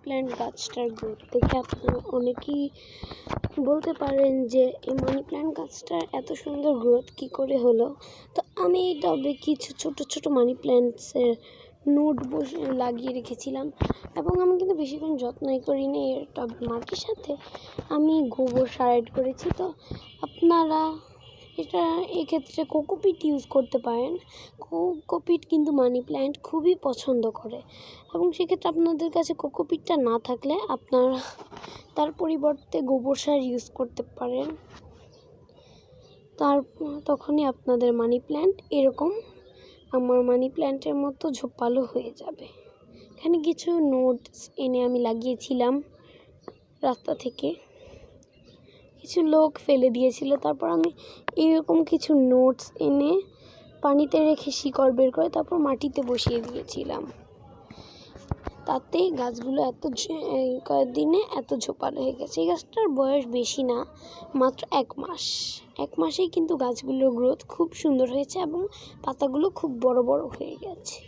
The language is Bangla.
প্ল্যান্ট গাছটার গ্রোথ দেখে আপনারা অনেকেই বলতে পারেন যে এই মানি প্ল্যান্ট গাছটার এত সুন্দর গ্রোথ কী করে হলো। তো আমি এই টবে কিছু ছোট ছোট মানি প্ল্যান্টসের নোট লাগিয়ে রেখেছিলাম এবং আমি কিন্তু বেশিক্ষণ যত্নই করিনি। এর টবের মাটির সাথে আমি গোবর সার অ্যাড করেছি। তো আপনারা এটা এক্ষেত্রে কোকোপিট ইউজ করতে পারেন। কোকোপিট কিন্তু মানি প্ল্যান্ট খুবই পছন্দ করে এবং সেক্ষেত্রে আপনাদের কাছে কোকোপিটটা না থাকলে আপনারা তার পরিবর্তে গোবর সার ইউজ করতে পারেন। তখনই আপনাদের মানি প্ল্যান্ট এরকম আমার মানি প্ল্যান্টের মতো ঝোপালো হয়ে যাবে। এখানে কিছু নোটস এনে আমি লাগিয়েছিলাম রাস্তা থেকে, কিছু লোক ফেলে দিয়েছিল। তারপর আমি এরকম কিছু নোটস এনে পানিতে রেখে শিকড় বের করে তারপর মাটিতে বসিয়ে দিয়েছিলাম। তাতেই গাছগুলো কয়েকদিনে এত ঝোপালো হয়ে গেছে। এই গাছটার বয়স বেশি না, মাত্র 1 মাস। 1 মাসেই কিন্তু গাছগুলোর গ্রোথ খুব সুন্দর হয়েছে এবং পাতাগুলো খুব বড় বড় হয়ে গেছে।